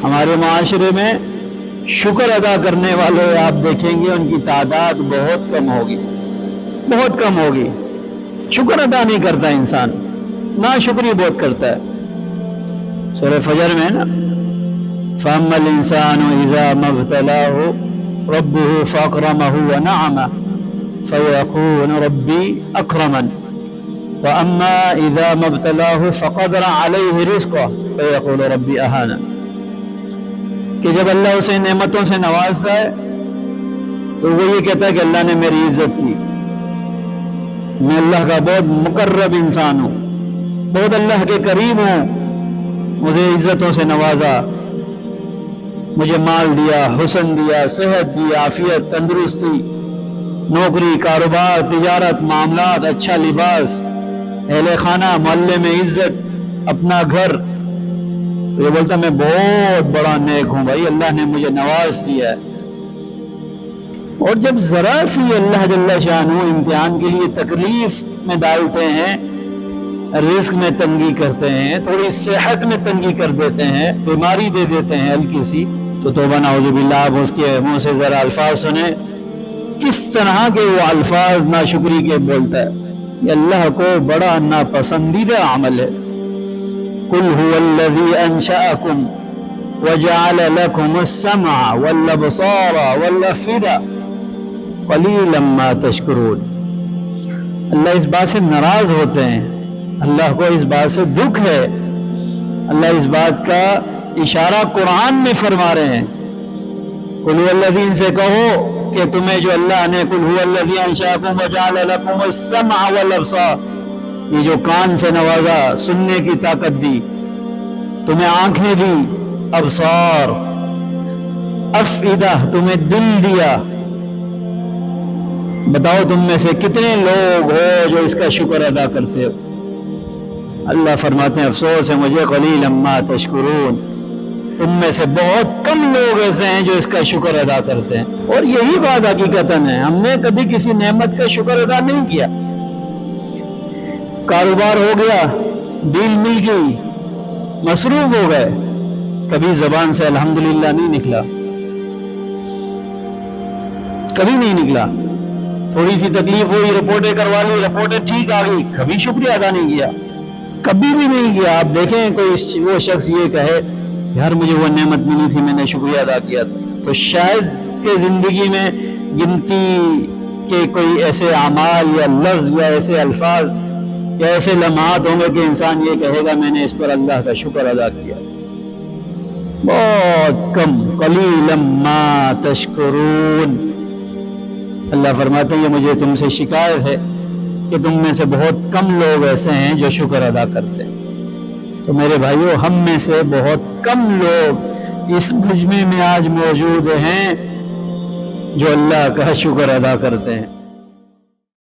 ہمارے معاشرے میں شکر ادا کرنے والے آپ دیکھیں گے ان کی تعداد بہت کم ہوگی، بہت کم ہوگی۔ شکر ادا نہیں کرتا انسان، ناشکری بہت کرتا ہے۔ سورہ فجر میں نا فَأَمَّا الْإِنسَانُ إِذَا مَا ابْتَلَاهُ رَبُّهُ فَأَكْرَمَهُ وَنَعَمَهُ فَيَقُولُ رَبِّي أَكْرَمَنِ وَأَمَّا إِذَا مَا ابْتَلَاهُ فَقَدَرَ عَلَيْهِ رِزْقَهُ فَيَقُولُ رَبِّي أَهَانَنِ، کہ جب اللہ اسے نعمتوں سے نوازتا ہے تو وہ یہ کہتا ہے کہ اللہ نے میری عزت کی، میں اللہ کا بہت مقرب انسان ہوں، بہت اللہ کے قریب ہوں، مجھے عزتوں سے نوازا، مجھے مال دیا، حسن دیا، صحت دی، عافیت، تندرستی، نوکری، کاروبار، تجارت، معاملات، اچھا لباس، اہل خانہ، محلے میں عزت، اپنا گھر۔ یہ بولتا میں بہت بڑا نیک ہوں بھائی، اللہ نے مجھے نواز دیا ہے۔ اور جب ذرا سی اللہ جل شانہ امتحان کے لیے تکلیف میں ڈالتے ہیں، رزق میں تنگی کرتے ہیں، تھوڑی صحت میں تنگی کر دیتے ہیں، بیماری دے دیتے ہیں ہلکی سی، تو توبہ نعوذ باللہ آپ اس کے منہ سے ذرا الفاظ سنیں، کس طرح کے وہ الفاظ ناشکری کے بولتا ہے۔ یہ اللہ کو بڑا ناپسندیدہ عمل ہے۔ قُلْ هُوَ الَّذِي أَنشَأَكُمْ وَجَعَلَ لَكُمُ السَّمْعَ وَالْأَبْصَارَ وَالْأَفْئِدَةَ قَلِيلًا مَا تَشْكُرُونَ۔ اللہ اس بات سے ناراض ہوتے ہیں، اللہ کو اس بات سے دکھ ہے، اللہ اس بات کا اشارہ قرآن میں فرما رہے ہیں۔ قُلْ هُوَ الَّذِي ان سے کہو کہ تمہیں جو اللہ نے قُلْ هُوَ الَّذِي أَنشَأَكُمْ وَجَعَلَ لَكُمُ السَّمْعَ وَالْأَبْصَارَ، یہ جو کان سے نوازا، سننے کی طاقت دی، تمہیں آنکھیں دی، ابصار، افئدہ، تمہیں دل دیا۔ بتاؤ تم میں سے کتنے لوگ ہو جو اس کا شکر ادا کرتے ہو؟ اللہ فرماتے ہیں افسوس ہے مجھے، قلیلا ما تشکرون، تم میں سے بہت کم لوگ ایسے ہیں جو اس کا شکر ادا کرتے ہیں۔ اور یہی بات حقیقتاً ہے، ہم نے کبھی کسی نعمت کا شکر ادا نہیں کیا۔ کاروبار ہو گیا، ڈیل مل گئی، مصروف ہو گئے، کبھی زبان سے الحمدللہ نہیں نکلا، کبھی نہیں نکلا۔ تھوڑی سی تکلیف ہوئی، رپورٹیں کروا لی، رپورٹیں ٹھیک آ گئی، کبھی شکریہ ادا نہیں کیا، کبھی بھی نہیں کیا۔ آپ دیکھیں کوئی وہ شخص یہ کہے یار مجھے وہ نعمت ملی تھی میں نے شکریہ ادا کیا تھا، تو شاید اس کے زندگی میں گنتی کے کوئی ایسے اعمال یا لفظ یا ایسے الفاظ یا ایسے لمحات ہوں گے کہ انسان یہ کہے گا میں نے اس پر اللہ کا شکر ادا کیا۔ بہت کم، قلیلا ما تشکرون۔ اللہ فرماتے ہیں یہ مجھے تم سے شکایت ہے کہ تم میں سے بہت کم لوگ ایسے ہیں جو شکر ادا کرتے ہیں۔ تو میرے بھائیو، ہم میں سے بہت کم لوگ اس مجمع میں آج موجود ہیں جو اللہ کا شکر ادا کرتے ہیں۔